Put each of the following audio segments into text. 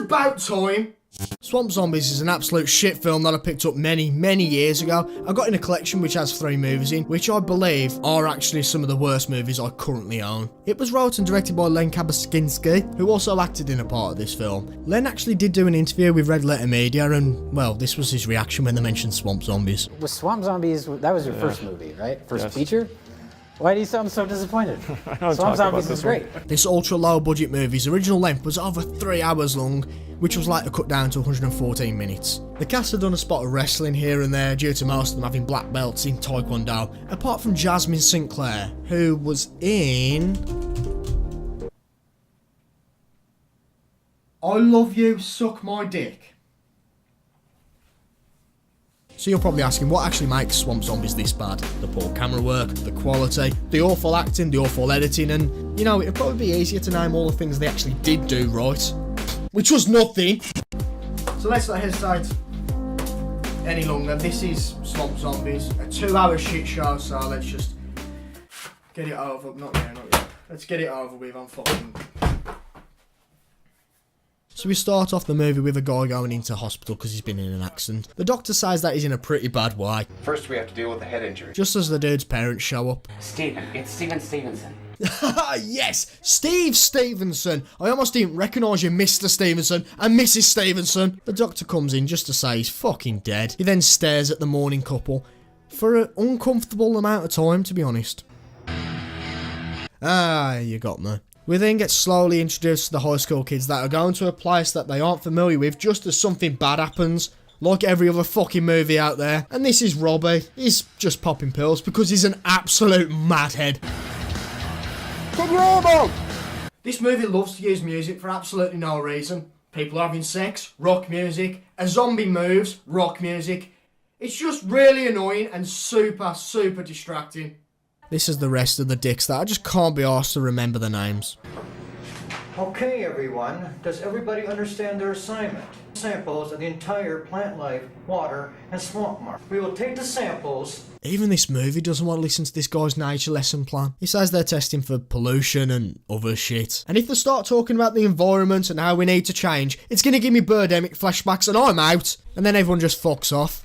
about time. Swamp Zombies is an absolute shit film that I picked up many years ago. I got in a collection which has 3 movies in, which I believe are actually some of the worst movies I currently own. It was wrote and directed by Len Kabasinski, who also acted in a part of this film. Len actually did do an interview with Red Letter Media, and, well, this was his reaction when they mentioned Swamp Zombies. Was Swamp Zombies, that was your first movie, right? First feature? Why do you sound so disappointed? Swamp Zombies is great. This ultra low budget movie's original length was over 3 hours long, which was later cut down to 114 minutes. The cast had done a spot of wrestling here and there due to most of them having black belts in Taekwondo, apart from Jasmin St Claire, who was in... I Love You, Suck My Dick. So you're probably asking, what actually makes Swamp Zombies this bad? The poor camera work, the quality, the awful acting, the awful editing, and, you know, it'd probably be easier to name all the things they actually did do right. Which was nothing. So let's not hesitate any longer. This is Swamp Zombies, a 2-hour shit show, so let's just get it over. Not yet. Let's get it over with. I'm fucking... So we start off the movie with a guy going into hospital because he's been in an accident. The doctor says that he's in a pretty bad way. First we have to deal with the head injury. Just as the dude's parents show up. Steven, it's Steven Stevenson. Yes, Steve Stevenson. I almost didn't recognise you, Mr. Stevenson and Mrs. Stevenson. The doctor comes in just to say he's fucking dead. He then stares at the mourning couple for an uncomfortable amount of time, to be honest. Ah, you got me. We then get slowly introduced to the high school kids that are going to a place that they aren't familiar with just as something bad happens. Like every other fucking movie out there. And this is Robbie. He's just popping pills because he's an absolute madhead. This movie loves to use music for absolutely no reason. People are having sex, rock music. A zombie moves, rock music. It's just really annoying and super distracting. This is the rest of the dicks that I just can't be asked to remember the names. Okay, everyone. Does everybody understand their assignment? Samples of the entire plant life, water, and swamp mark. We will take the samples. Even this movie doesn't want to listen to this guy's nature lesson plan. He says they're testing for pollution and other shit. And if they start talking about the environment and how we need to change, it's going to give me Birdemic flashbacks and I'm out. And then everyone just fucks off.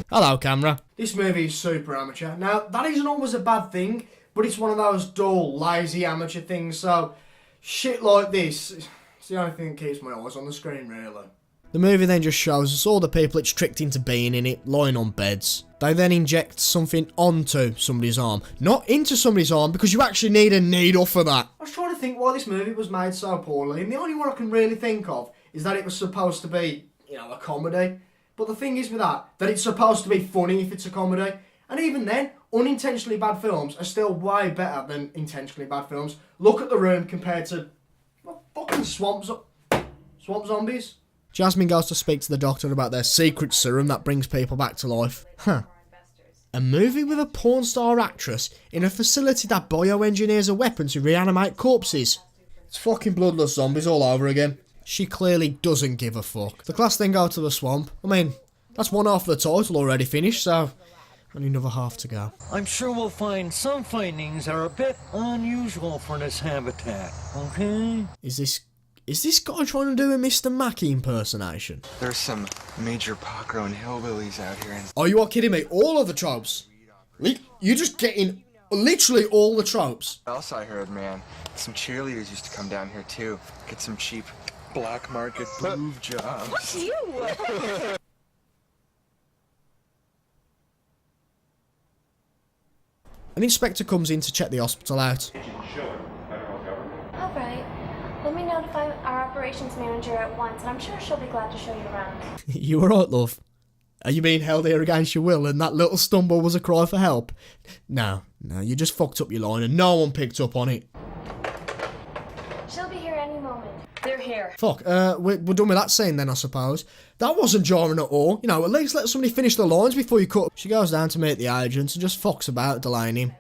Hello, camera. This movie is super amateur. Now, that isn't always a bad thing, but it's one of those dull, lazy amateur things, so shit like this, it's the only thing that keeps my eyes on the screen, really. The movie then just shows us all the people it's tricked into being in it, lying on beds. They then inject something onto somebody's arm. Not into somebody's arm, because you actually need a needle for that. I was trying to think why this movie was made so poorly, and the only one I can really think of is that it was supposed to be, you know, a comedy. But the thing is with that it's supposed to be funny if it's a comedy. And even then, unintentionally bad films are still way better than intentionally bad films. Look at The Room compared to, well, fucking Swamp Zombies. Jasmine goes to speak to the doctor about their secret serum that brings people back to life. Huh. A movie with a porn star actress in a facility that bioengineers a weapon to reanimate corpses. It's fucking bloodless zombies all over again. She clearly doesn't give a fuck. The class then go to the swamp. I mean, that's one half of the title already finished, so only another half to go. I'm sure we'll find some findings are a bit unusual for this habitat, okay? Is this guy trying to do a Mr. Mackey impersonation? There's some major pot-grown hillbillies out here. Are you all kidding me? All of the tropes? You're just getting literally all the tropes. What else I heard, man? Some cheerleaders used to come down here too. Get some cheap black market boob jobs. What's you? An inspector comes in to check the hospital out. Alright. Let me notify our operations manager at once, and I'm sure she'll be glad to show you around. You alright, love? Are you being held here against your will and that little stumble was a cry for help? No, you just fucked up your line and no one picked up on it. She'll be here any moment. They're here. Fuck, we're done with that scene then, I suppose. That wasn't jarring at all. You know, at least let somebody finish the lines before you cut. She goes down to meet the agent and just fucks about delaying him,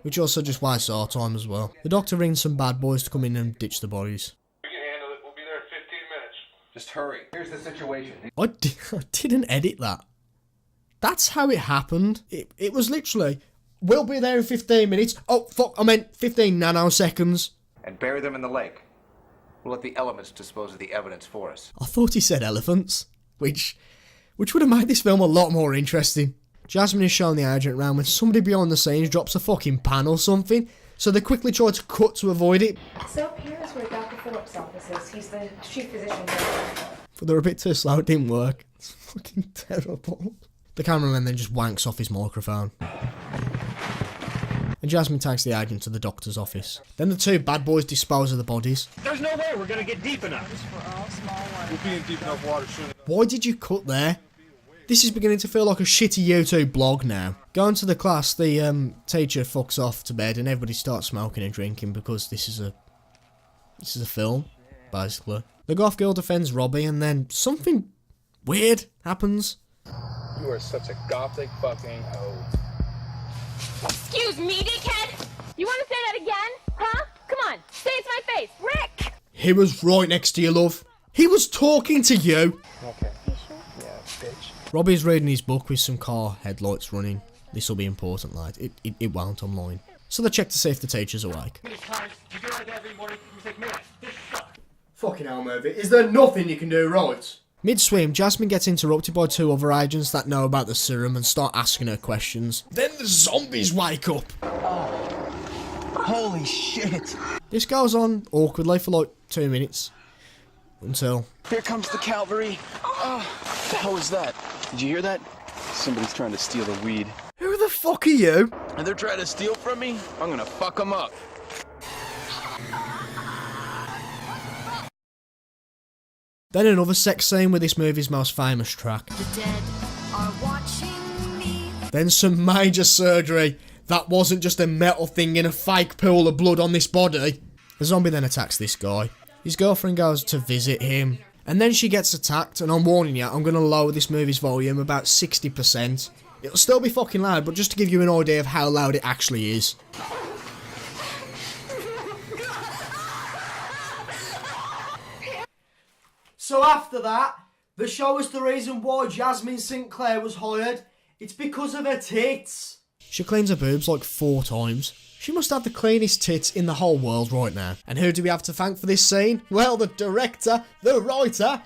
which also just wastes our time as well. The doctor rings some bad boys to come in and ditch the bodies. We can handle it. We'll be there in 15 minutes. Just hurry. Here's the situation. I didn't edit that. That's how it happened. It was literally, we'll be there in 15 minutes. Oh, fuck, I meant 15 nanoseconds. And bury them in the lake. We'll let the elements dispose of the evidence for us. I thought he said elephants, which would have made this film a lot more interesting. Jasmin is showing the agent around when somebody behind the scenes drops a fucking pan or something, so they quickly try to cut to avoid it. So up here is where Dr. Phillips' office is. He's the chief physician there. But they're a bit too slow, it didn't work. It's fucking terrible. The cameraman then just wanks off his microphone. And Jasmin takes the agent to the doctor's office. Then the two bad boys dispose of the bodies. There's no way we're gonna get deep enough. We'll be in deep enough water soon. Why did you cut there? This is beginning to feel like a shitty YouTube blog now. Going to the class, the teacher fucks off to bed and everybody starts smoking and drinking because this is a film, basically. The goth girl defends Robbie and then something weird happens. You are such a gothic fucking hoe. Excuse me, dickhead! You want to say that again? Huh? Come on, say it to my face. Rick! He was right next to you, love. He was talking to you. Okay. Yeah, bitch. Robbie's reading his book with some car headlights running. This will be important, lad. It won't, I'm lying. So they check to see if the teacher's awake. Fucking hell, Murphy. Is there nothing you can do right? Mid-swim, Jasmin gets interrupted by two other agents that know about the serum and start asking her questions. Then the zombies wake up. Holy shit. This goes on awkwardly for like 2 minutes. Until... Here comes the cavalry. Oh, the hell was that? Did you hear that? Somebody's trying to steal the weed. Who the fuck are you? And they're trying to steal from me? I'm gonna fuck them up. Then another sex scene with this movie's most famous track. The dead are watching me. Then some major surgery. That wasn't just a metal thing in a fake pool of blood on this body. The zombie then attacks this guy. His girlfriend goes to visit him. And then she gets attacked, and I'm warning you, I'm going to lower this movie's volume about 60%. It'll still be fucking loud, but just to give you an idea of how loud it actually is. So after that, they show us the reason why Jasmin St Claire was hired. It's because of her tits. She cleans her boobs like 4 times. She must have the cleanest tits in the whole world right now. And who do we have to thank for this scene? Well, the director, the writer,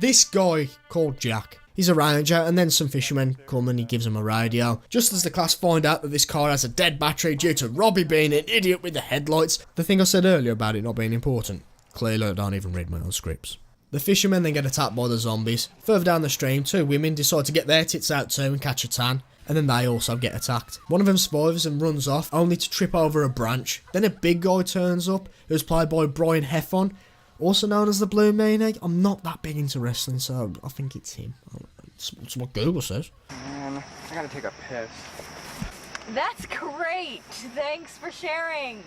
this guy called Jack. He's a ranger, and then some fishermen come and he gives them a radio. Just as the class find out that this car has a dead battery due to Robbie being an idiot with the headlights. The thing I said earlier about it not being important. Clearly I don't even read my own scripts. The fishermen then get attacked by the zombies. Further down the stream, 2 women decide to get their tits out too and catch a tan. And then they also get attacked. One of them survives and runs off, only to trip over a branch. Then a big guy turns up, who's played by Brian Heffon, also known as the Blue Meanie. I'm not that big into wrestling, so I think it's him. That's what Google says. Man, I gotta take a piss. That's great. Thanks for sharing.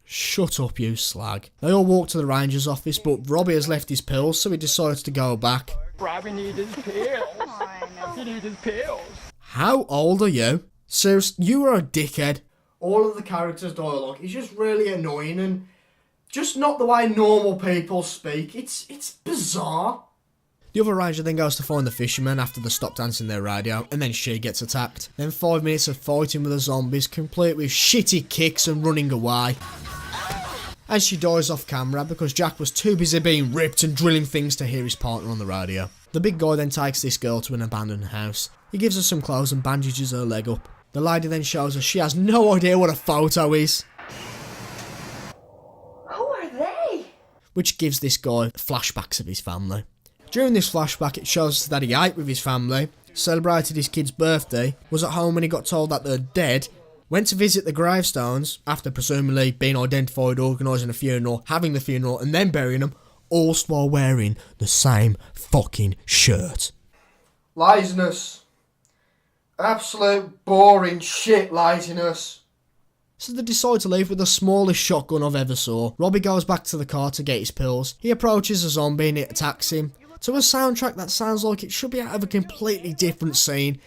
Shut up, you slag. They all walk to the ranger's office, but Robbie has left his pills, so he decides to go back. Robbie needs his pills. He needs his pills. How old are you? Seriously, you are a dickhead. All of the characters' dialogue is just really annoying and just not the way normal people speak. It's bizarre. The other ranger then goes to find the fishermen after they stop dancing their radio, and then she gets attacked. Then 5 minutes of fighting with the zombies, complete with shitty kicks and running away. And she dies off camera because Jack was too busy being ripped and drilling things to hear his partner on the radio. The big guy then takes this girl to an abandoned house. He gives her some clothes and bandages her leg up. The lady then shows her she has no idea what a photo is. Who are they? Which gives this guy flashbacks of his family. During this flashback it shows us that he ate with his family, celebrated his kid's birthday, was at home when he got told that they're dead, went to visit the gravestones after presumably being identified, organising a funeral, having the funeral and then burying them, all while wearing the same fucking shirt. Laziness. Absolute boring shit laziness. So they decide to leave with the smallest shotgun I've ever saw. Robbie goes back to the car to get his pills. He approaches a zombie and it attacks him. To a soundtrack that sounds like it should be out of a completely different scene.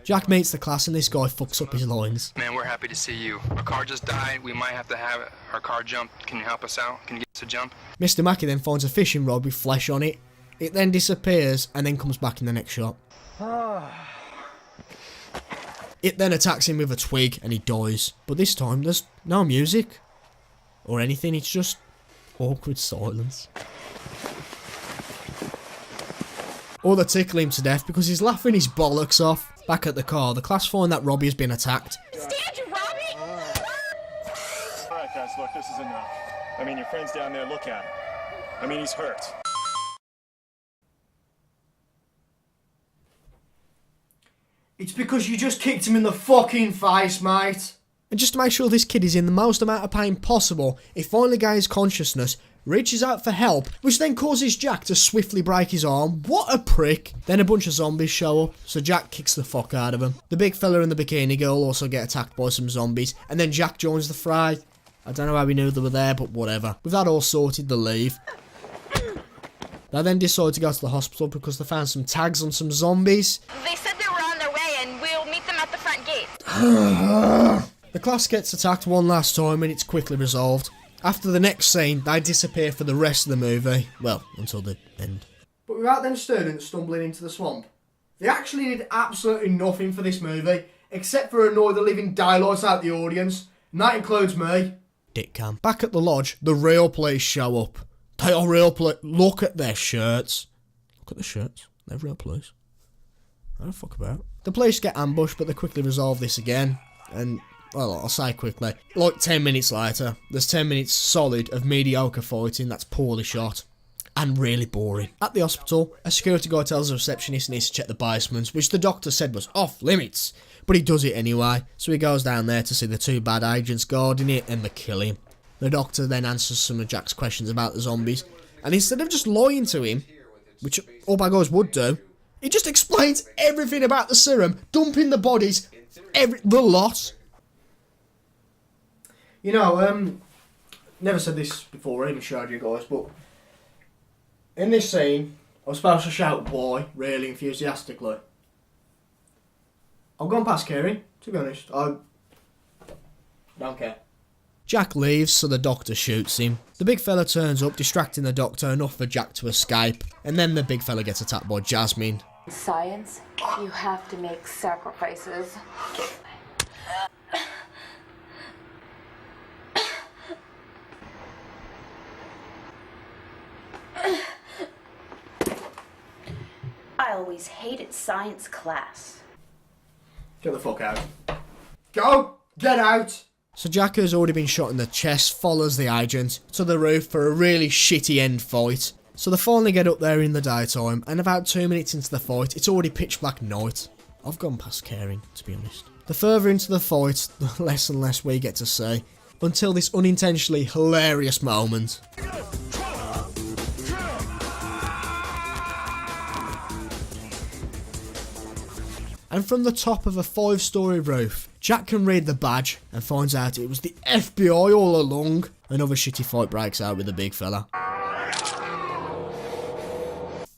Jack meets the class and this guy fucks up his lines. Man, we're happy to see you. Our car just died. We might have to have our car jumped. Can you help us out? Can you get us a jump? Mr. Mackey then finds a fishing rod with flesh on it. It then disappears and then comes back in the next shot. It then attacks him with a twig and he dies. But this time there's no music or anything, it's just awkward silence. Or they tickle him to death because he's laughing his bollocks off. Back at the car, the class find that Robbie has been attacked. Stand you, Robbie! Alright guys, look, this is enough. I mean, your friend's down there, look at him. I mean, he's hurt. It's because you just kicked him in the fucking face, mate. And just to make sure this kid is in the most amount of pain possible, he finally gains consciousness, reaches out for help, which then causes Jack to swiftly break his arm. What a prick. Then a bunch of zombies show up, so Jack kicks the fuck out of him. The big fella and the bikini girl also get attacked by some zombies, and then Jack joins the fray. I don't know how we knew they were there, but whatever. With that all sorted, they leave. They then decide to go to the hospital because they found some tags on some zombies. They said they were on their way and we'll meet them at the front gate. The class gets attacked one last time and it's quickly resolved. After the next scene, they disappear for the rest of the movie. Well, until the end. But without them students stumbling into the swamp, they actually did absolutely nothing for this movie, except for annoy the living daylights out the audience, and that includes me. Dick cam. Back at the lodge, the real police show up. They are real police. Look at their shirts. Look at the shirts. They're real police. I don't fuck about. The police get ambushed, but they quickly resolve this again. And, well, I'll say quickly. Like 10 minutes later, there's 10 minutes solid of mediocre fighting that's poorly shot. And really boring. At the hospital, a security guard tells the receptionist he needs to check the basements, which the doctor said was off limits. But he does it anyway, so he goes down there to see the two bad agents guarding it and they kill him. The doctor then answers some of Jack's questions about the zombies, and instead of just lying to him, which all bad guys would do, he just explains everything about the serum, dumping the bodies, the lot. You know, never said this before, I even showed you guys, but in this scene, I was supposed to shout "boy" really enthusiastically. I've gone past caring, to be honest. I don't care. Jack leaves, so the doctor shoots him. The big fella turns up, distracting the doctor enough for Jack to escape, and then the big fella gets attacked by Jasmin. In science, you have to make sacrifices. I always hated science class. Get the fuck out. Go! Get out! So Jack has already been shot in the chest, follows the agent to the roof for a really shitty end fight. So they finally get up there in the daytime, and about 2 minutes into the fight, it's already pitch black night. I've gone past caring, to be honest. The further into the fight, the less and less we get to see, until this unintentionally hilarious moment. And from the top of a 5-storey roof, Jack can read the badge and finds out it was the FBI all along. Another shitty fight breaks out with the big fella.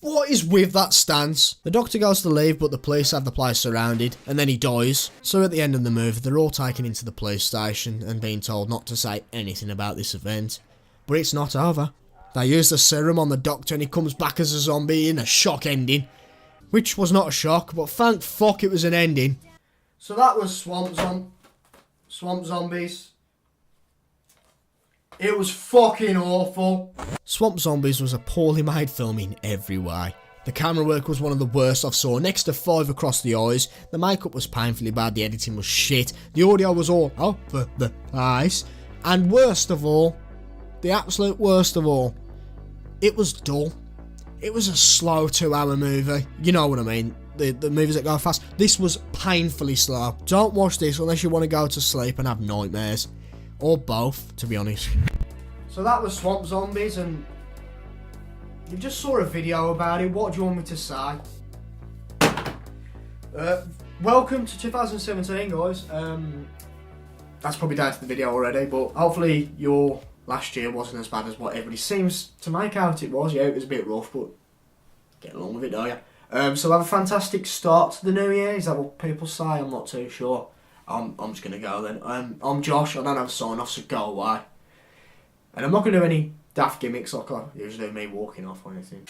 What is with that stance? The doctor goes to leave, but the police have the place surrounded, and then he dies. So at the end of the movie, they're all taken into the police station and being told not to say anything about this event. But it's not over. They use the serum on the doctor and he comes back as a zombie in a shock ending. Which was not a shock, but thank fuck it was an ending. So that was Swamp Zombies. It was fucking awful. Swamp Zombies was a poorly made film in every way. The camera work was one of the worst I've saw, next to 5 across the eyes. The makeup was painfully bad, the editing was shit. The audio was all over the place. And worst of all, the absolute worst of all, it was dull. It was a slow 2-hour movie. You know what I mean. The movies that go fast. This was painfully slow. Don't watch this unless you want to go to sleep and have nightmares. Or both, to be honest. So that was Swamp Zombies, and you just saw a video about it. What do you want me to say? Welcome to 2017, guys. That's probably down to the video already, but hopefully your last year wasn't as bad as what everybody seems to make out it was. Yeah, it was a bit rough, but get along with it, don't you? So have a fantastic start to the new year. Is that what people say? I'm not too sure. I'm just going to go then. I'm Josh. I don't have a sign off, so go away. And I'm not going to do any daft gimmicks like I usually do, me walking off or anything.